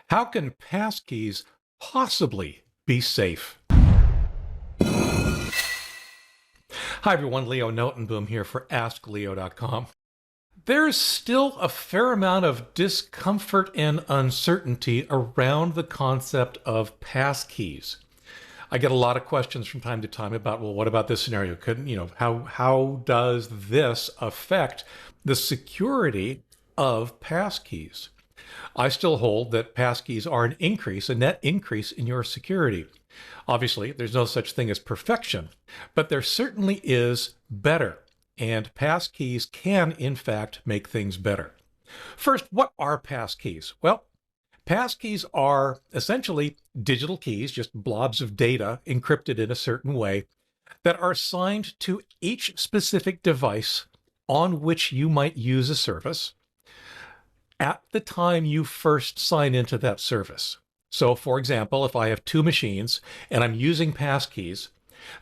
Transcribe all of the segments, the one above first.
How can passkeys possibly be safe? Hi everyone, Leo Notenboom here for askleo.com. There's still a fair amount of discomfort and uncertainty around the concept of passkeys. I get a lot of questions from time to time about, well, what about this scenario? How does this affect the security of passkeys? I still hold that passkeys are a net increase in your security. Obviously, there's no such thing as perfection, but there certainly is better, and passkeys can, in fact, make things better. First, what are passkeys? Well, passkeys are essentially digital keys, just blobs of data encrypted in a certain way, that are assigned to each specific device on which you might use a service at the time you first sign into that service. So for example, if I have two machines and I'm using passkeys,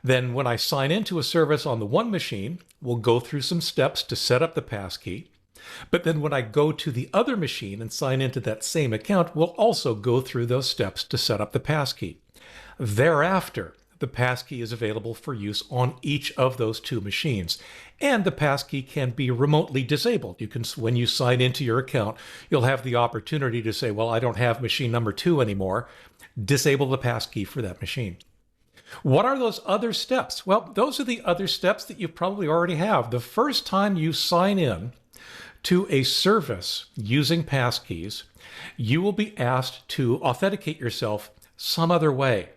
then when I sign into a service on the one machine, we'll go through some steps to set up the passkey. But then when I go to the other machine and sign into that same account, we'll also go through those steps to set up the passkey. Thereafter, the passkey is available for use on each of those two machines. And the passkey can be remotely disabled. When you sign into your account, you'll have the opportunity to say, well, I don't have machine number 2 anymore. Disable the passkey for that machine. What are those other steps? Well, those are the other steps that you probably already have. The first time you sign in to a service using passkeys, you will be asked to authenticate yourself some other way.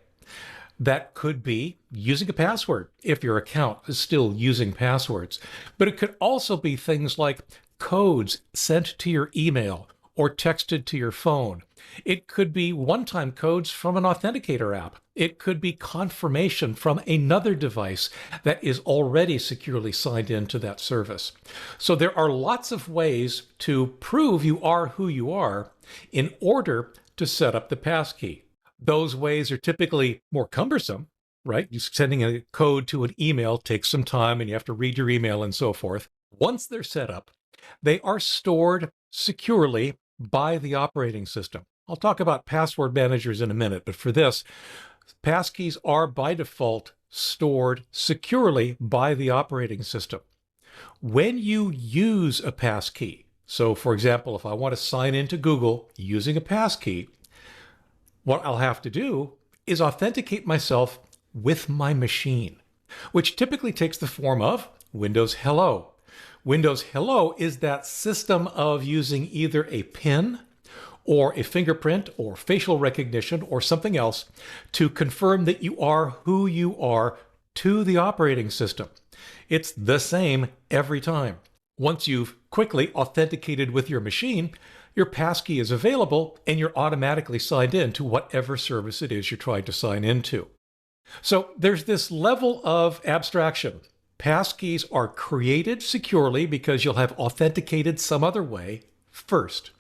That could be using a password if your account is still using passwords. But it could also be things like codes sent to your email or texted to your phone. It could be one-time codes from an authenticator app. It could be confirmation from another device that is already securely signed into that service. So there are lots of ways to prove you are who you are in order to set up the passkey. Those ways are typically more cumbersome, right? You sending a code to an email takes some time and you have to read your email and so forth. Once they're set up, they are stored securely by the operating system. I'll talk about password managers in a minute, but for this, passkeys are by default stored securely by the operating system. When you use a passkey, so for example, if I want to sign into Google using a passkey, what I'll have to do is authenticate myself with my machine, which typically takes the form of Windows Hello. Windows Hello is that system of using either a PIN or a fingerprint or facial recognition or something else to confirm that you are who you are to the operating system. It's the same every time. Once you've quickly authenticated with your machine, your passkey is available and you're automatically signed in to whatever service it is you're trying to sign into. So there's this level of abstraction. Passkeys are created securely because you'll have authenticated some other way first.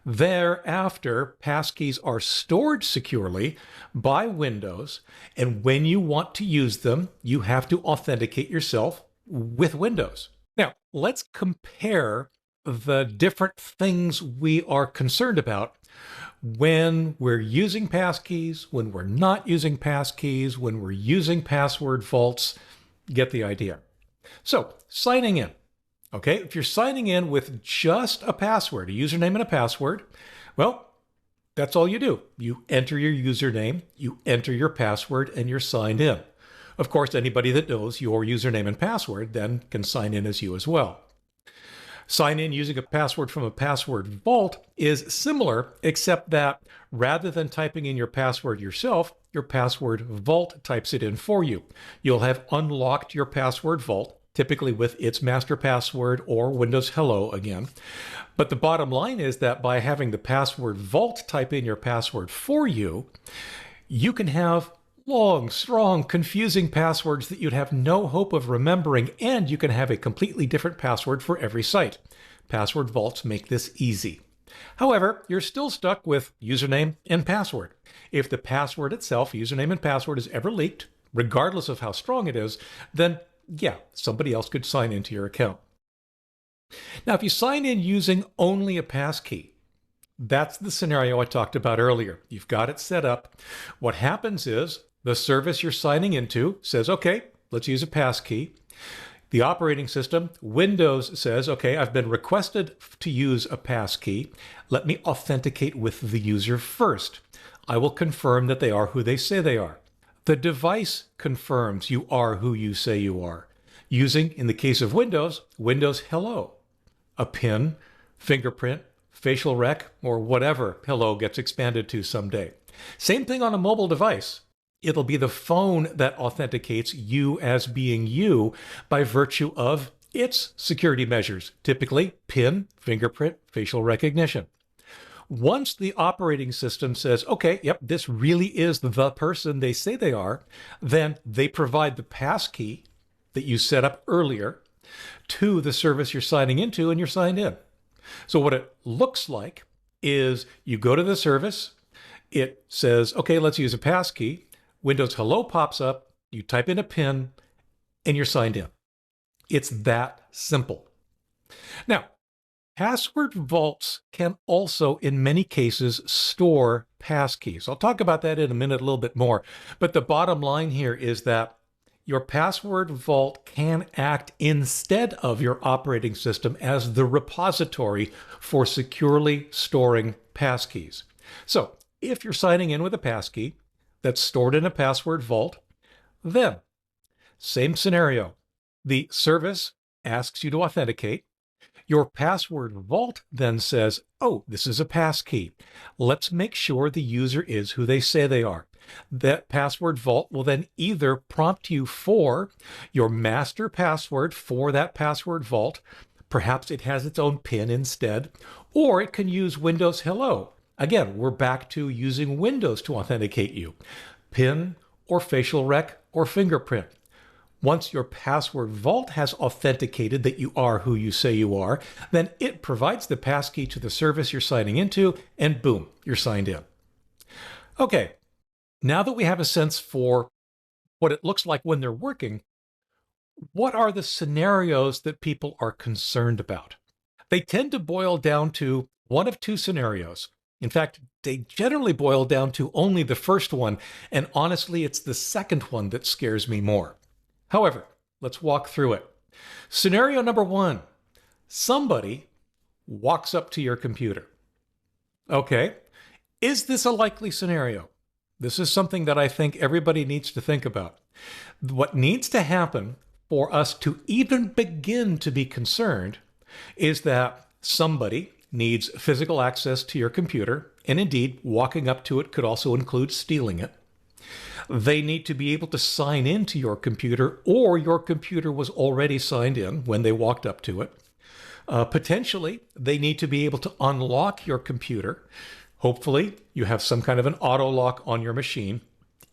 Thereafter, passkeys are stored securely by Windows, and when you want to use them, you have to authenticate yourself with Windows. Now, let's compare the different things we are concerned about when we're using passkeys, when we're not using passkeys, when we're using password vaults. Get the idea. So, signing in. Okay, if you're signing in with just a password, a username and a password, well, that's all you do. You enter your username, you enter your password, and you're signed in. Of course, anybody that knows your username and password then can sign in as you as well. Sign in using a password from a password vault is similar, except that rather than typing in your password yourself, your password vault types it in for you. You'll have unlocked your password vault, typically with its master password or Windows Hello again. But the bottom line is that by having the password vault type in your password for you, you can have long, strong, confusing passwords that you'd have no hope of remembering, and you can have a completely different password for every site. Password vaults make this easy. However, you're still stuck with username and password. If the password itself, username and password, is ever leaked, regardless of how strong it is, then yeah, somebody else could sign into your account. Now, if you sign in using only a passkey, That's the scenario I talked about earlier. You've got it set up. What happens is the service you're signing into says, okay, let's use a passkey. The operating system, Windows, says, okay, I've been requested to use a passkey. Let me authenticate with the user first. I will confirm that they are who they say they are. The device confirms you are who you say you are, using, in the case of Windows, Windows Hello, a PIN, fingerprint, facial rec, or whatever Hello gets expanded to someday. Same thing on a mobile device. It'll be the phone that authenticates you as being you by virtue of its security measures, typically PIN, fingerprint, facial recognition. Once the operating system says, okay, yep, this really is the person they say they are, then they provide the passkey that you set up earlier to the service you're signing into, and you're signed in. So what it looks like is you go to the service, it says, okay, let's use a passkey. Windows Hello pops up, you type in a PIN, and you're signed in. It's that simple. Now, password vaults can also, in many cases, store passkeys. I'll talk about that in a minute a little bit more. But the bottom line here is that your password vault can act instead of your operating system as the repository for securely storing passkeys. So if you're signing in with a passkey that's stored in a password vault, then same scenario. The service asks you to authenticate. Your password vault then says, oh, this is a passkey. Let's make sure the user is who they say they are. That password vault will then either prompt you for your master password for that password vault. Perhaps it has its own PIN instead, or it can use Windows Hello. Again, we're back to using Windows to authenticate you. PIN or facial rec or fingerprint. Once your password vault has authenticated that you are who you say you are, then it provides the passkey to the service you're signing into, and boom, you're signed in. Okay, now that we have a sense for what it looks like when they're working, what are the scenarios that people are concerned about? They tend to boil down to one of two scenarios. In fact, they generally boil down to only the first one, and honestly, it's the second one that scares me more. However, let's walk through it. Scenario number one, somebody walks up to your computer. Okay, is this a likely scenario? This is something that I think everybody needs to think about. What needs to happen for us to even begin to be concerned is that somebody needs physical access to your computer, and indeed, walking up to it could also include stealing it. They need to be able to sign into your computer, or your computer was already signed in when they walked up to it. Potentially, they need to be able to unlock your computer. Hopefully, you have some kind of an auto lock on your machine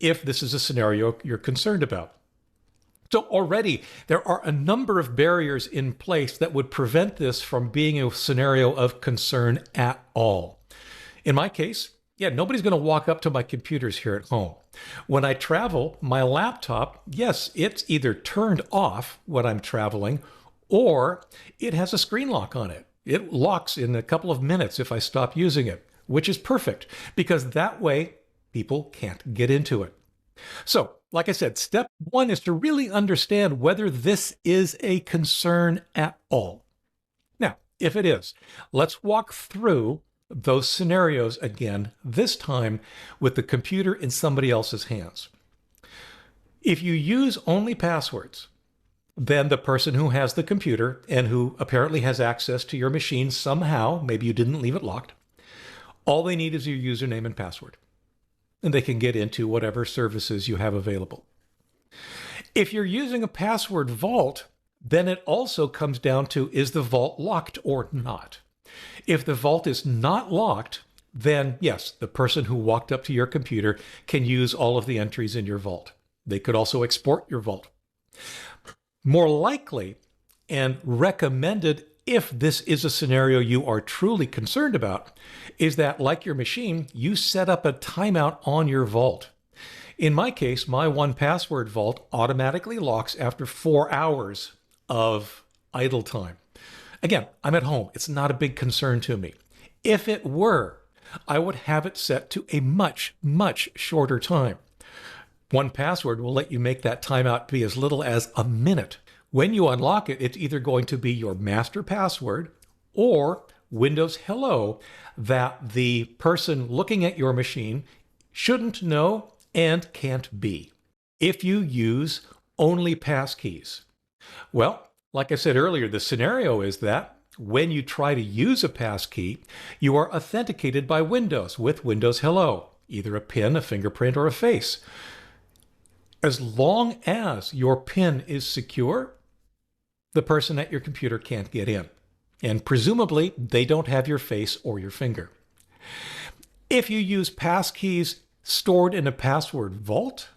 if this is a scenario you're concerned about. So already, there are a number of barriers in place that would prevent this from being a scenario of concern at all. In my case, nobody's going to walk up to my computers here at home. When I travel, my laptop, yes, it's either turned off when I'm traveling, or it has a screen lock on it. It locks in a couple of minutes if I stop using it, which is perfect because that way people can't get into it. So, like I said, step one is to really understand whether this is a concern at all. Now, if it is, let's walk through those scenarios again, this time with the computer in somebody else's hands. If you use only passwords, then the person who has the computer and who apparently has access to your machine somehow, maybe you didn't leave it locked, all they need is your username and password, and they can get into whatever services you have available. If you're using a password vault, then it also comes down to, is the vault locked or not? If the vault is not locked, then yes, the person who walked up to your computer can use all of the entries in your vault. They could also export your vault. More likely and recommended, if this is a scenario you are truly concerned about, is that, like your machine, you set up a timeout on your vault. In my case, my 1Password vault automatically locks after 4 hours of idle time. Again, I'm at home. It's not a big concern to me. If it were, I would have it set to a much, much shorter time. 1Password will let you make that timeout be as little as a minute. When you unlock it, it's either going to be your master password or Windows Hello that the person looking at your machine shouldn't know and can't be. If you use only passkeys, well, like I said earlier, the scenario is that when you try to use a passkey, you are authenticated by Windows with Windows Hello, either a PIN, a fingerprint, or a face. As long as your PIN is secure, the person at your computer can't get in. And presumably, they don't have your face or your finger. If you use passkeys stored in a password vault,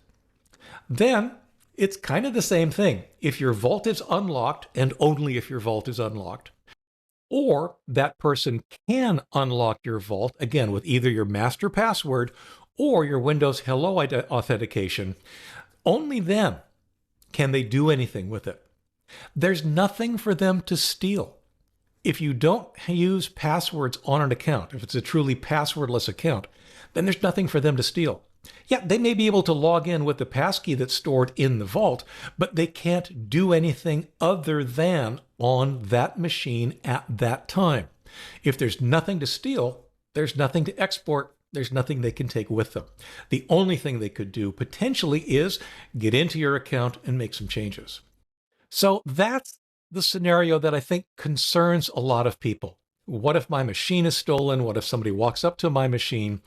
then it's kind of the same thing. If your vault is unlocked, and only if your vault is unlocked, or that person can unlock your vault, again, with either your master password or your Windows Hello authentication, only then can they do anything with it. There's nothing for them to steal. If you don't use passwords on an account, if it's a truly passwordless account, then there's nothing for them to steal. Yeah, they may be able to log in with the passkey that's stored in the vault, but they can't do anything other than on that machine at that time. If there's nothing to steal, there's nothing to export, there's nothing they can take with them. The only thing they could do potentially is get into your account and make some changes. So that's the scenario that I think concerns a lot of people. What if my machine is stolen? What if somebody walks up to my machine?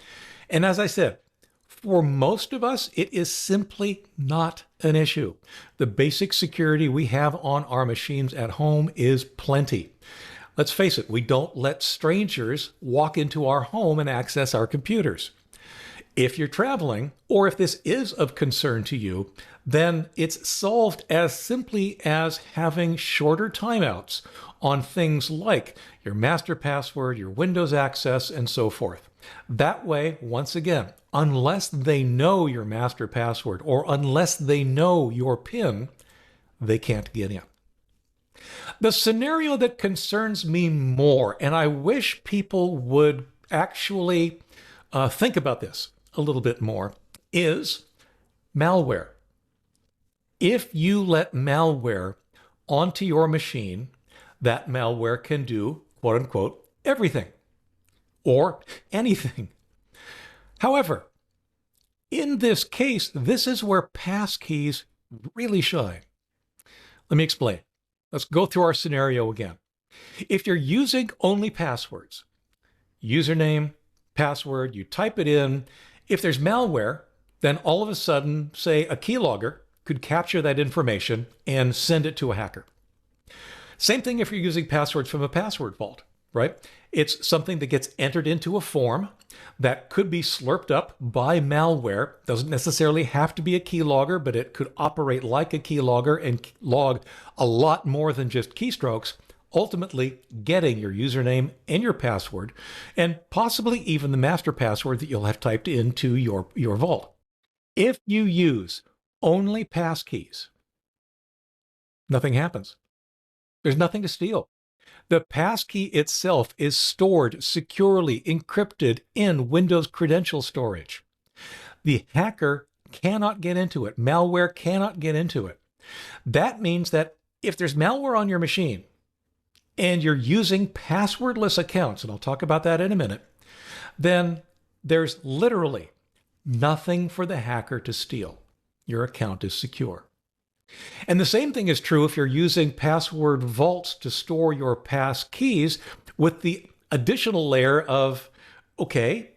And as I said, for most of us, it is simply not an issue. The basic security we have on our machines at home is plenty. Let's face it, we don't let strangers walk into our home and access our computers. If you're traveling, or if this is of concern to you, then it's solved as simply as having shorter timeouts on things like your master password, your Windows access, and so forth. That way, once again, unless they know your master password or unless they know your PIN, they can't get in. The scenario that concerns me more, and I wish people would actually think about this a little bit more, is malware. If you let malware onto your machine, that malware can do, quote unquote, everything or anything. However, in this case, this is where passkeys really shine. Let me explain. Let's go through our scenario again. If you're using only passwords, username, password, you type it in. If there's malware, then all of a sudden, say a keylogger could capture that information and send it to a hacker. Same thing if you're using passwords from a password vault, right? It's something that gets entered into a form that could be slurped up by malware. Doesn't necessarily have to be a keylogger, but it could operate like a keylogger and log a lot more than just keystrokes, ultimately getting your username and your password, and possibly even the master password that you'll have typed into your vault. If you use only passkeys, nothing happens. There's nothing to steal. The passkey itself is stored securely encrypted in Windows credential storage. The hacker cannot get into it. Malware cannot get into it. That means that if there's malware on your machine and you're using passwordless accounts, and I'll talk about that in a minute, then there's literally nothing for the hacker to steal. Your account is secure. And the same thing is true if you're using password vaults to store your passkeys with the additional layer of, okay,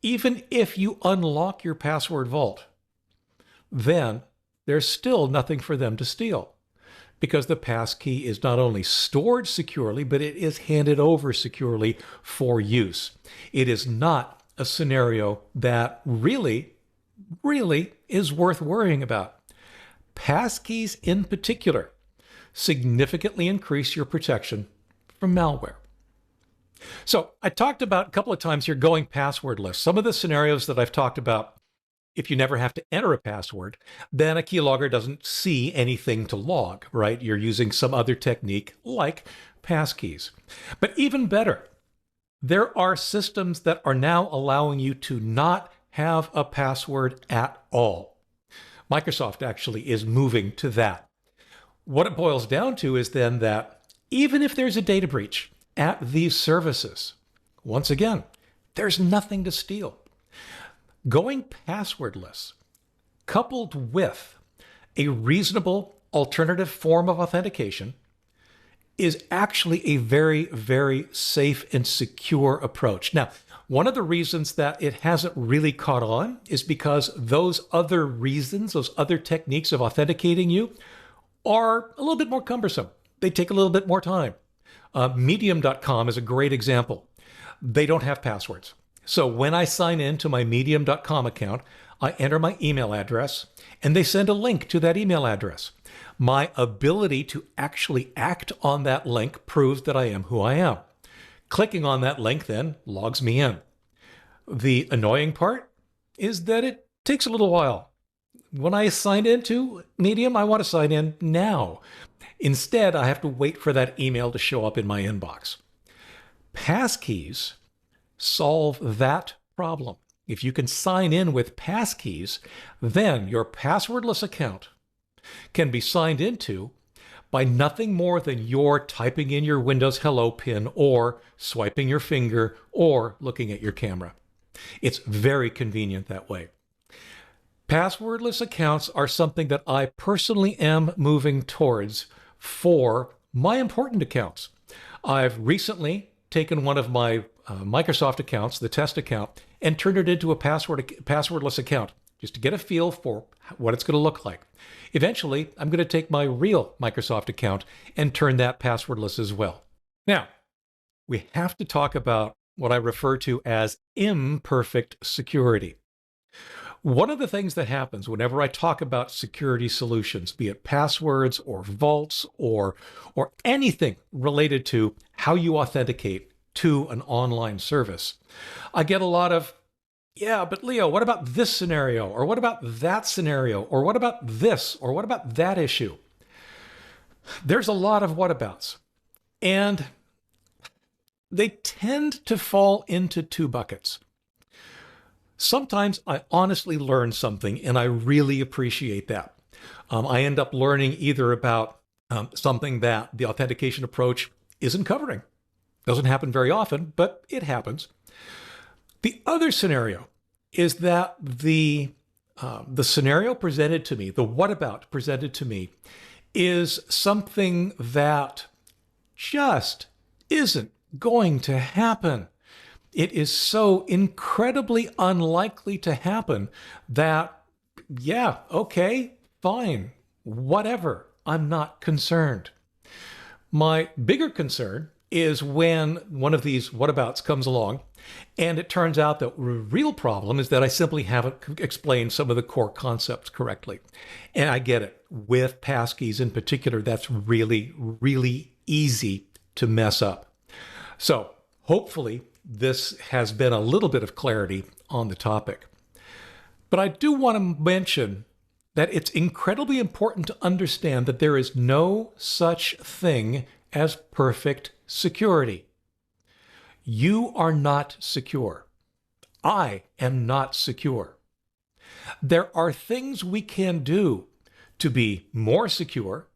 even if you unlock your password vault, then there's still nothing for them to steal because the passkey is not only stored securely, but it is handed over securely for use. It is not a scenario that really is worth worrying about. Passkeys in particular significantly increase your protection from malware. So I talked about a couple of times here going passwordless. Some of the scenarios that I've talked about, if you never have to enter a password, then a keylogger doesn't see anything to log, right? You're using some other technique like passkeys. But even better, There are systems that are now allowing you to not have a password at all. Microsoft actually is moving to that. What it boils down to is then that even if there's a data breach at these services, once again, there's nothing to steal. Going passwordless, coupled with a reasonable alternative form of authentication, is actually a very, very safe and secure approach. Now, one of the reasons that it hasn't really caught on is because those other reasons, those other techniques of authenticating you are a little bit more cumbersome. They take a little bit more time. Medium.com is a great example. They don't have passwords. So when I sign in to my Medium.com account, I enter my email address and they send a link to that email address. My ability to actually act on that link proves that I am who I am. Clicking on that link then logs me in. The annoying part is that it takes a little while. When I sign into Medium, I want to sign in now. Instead, I have to wait for that email to show up in my inbox. Passkeys solve that problem. If you can sign in with passkeys, then your passwordless account can be signed into by nothing more than your typing in your Windows Hello PIN or swiping your finger or looking at your camera. It's very convenient that way. Passwordless accounts are something that I personally am moving towards for my important accounts. I've recently taken one of my Microsoft accounts, the test account, and turned it into a passwordless account just to get a feel for what it's going to look like. Eventually, I'm going to take my real Microsoft account and turn that passwordless as well. Now, we have to talk about what I refer to as imperfect security. One of the things that happens whenever I talk about security solutions, be it passwords or vaults or anything related to how you authenticate to an online service, I get a lot of, yeah, but Leo, what about this scenario? Or what about that scenario? Or what about this? Or what about that issue? There's a lot of whatabouts. And they tend to fall into two buckets. Sometimes I honestly learn something and I really appreciate that. I end up learning either about something that the authentication approach isn't covering. Doesn't happen very often, but it happens. The other scenario is that the scenario presented to me, the whatabout presented to me, is something that just isn't going to happen. It is so incredibly unlikely to happen that, yeah, okay, fine, whatever, I'm not concerned. My bigger concern is when one of these whatabouts comes along and it turns out that the real problem is that I simply haven't explained some of the core concepts correctly. And I get it. With passkeys in particular, that's really, really easy to mess up. So hopefully this has been a little bit of clarity on the topic. But I do want to mention that it's incredibly important to understand that there is no such thing as perfect security. You are not secure. I am not secure. There are things we can do to be more secure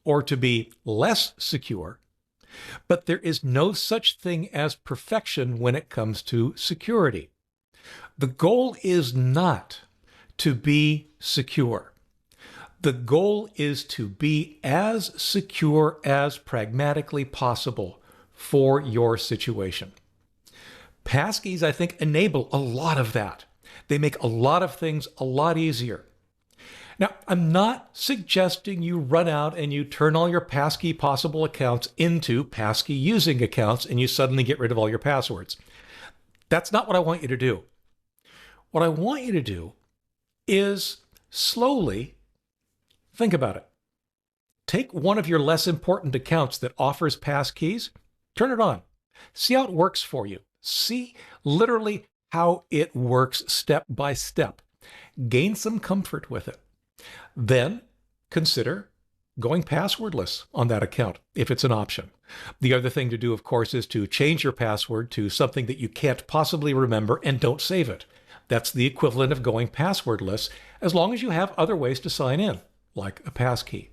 or to be less secure, but there is no such thing as perfection when it comes to security. The goal is not to be secure. The goal is to be as secure as pragmatically possible for your situation. Passkeys, I think, enable a lot of that. They make a lot of things a lot easier. Now, I'm not suggesting you run out and you turn all your passkey possible accounts into passkey using accounts and you suddenly get rid of all your passwords. That's not what I want you to do. What I want you to do is slowly think about it. Take one of your less important accounts that offers passkeys, turn it on. See how it works for you. See literally how it works step by step. Gain some comfort with it. Then consider going passwordless on that account if it's an option. The other thing to do, of course, is to change your password to something that you can't possibly remember and don't save it. That's the equivalent of going passwordless, as long as you have other ways to sign in, like a passkey.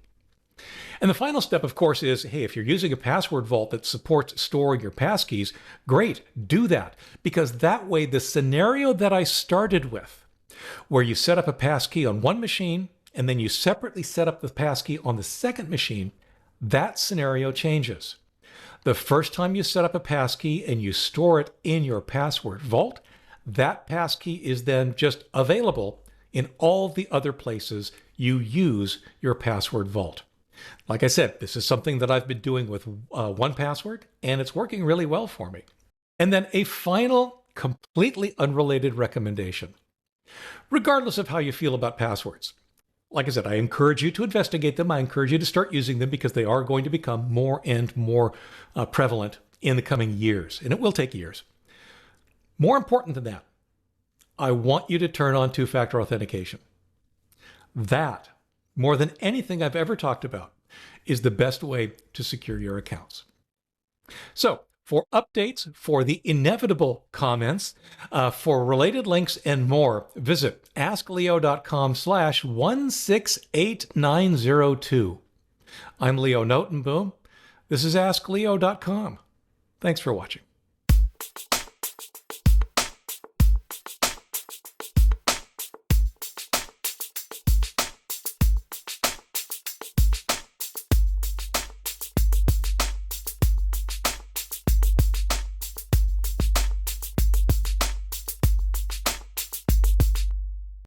And the final step, of course, is, hey, if you're using a password vault that supports storing your passkeys, great, do that. Because that way, the scenario that I started with, where you set up a passkey on one machine, and then you separately set up the passkey on the second machine, that scenario changes. The first time you set up a passkey and you store it in your password vault, that passkey is then just available in all the other places you use your password vault. Like I said, this is something that I've been doing with 1Password, and it's working really well for me. And then a final, completely unrelated recommendation. Regardless of how you feel about passwords, like I said, I encourage you to investigate them. I encourage you to start using them because they are going to become more and more prevalent in the coming years, and it will take years. More important than that, I want you to turn on two-factor authentication. That, more than anything I've ever talked about, is the best way to secure your accounts. So, for updates, for the inevitable comments, for related links and more, visit askleo.com/168902. I'm Leo Notenboom. This is askleo.com. Thanks for watching.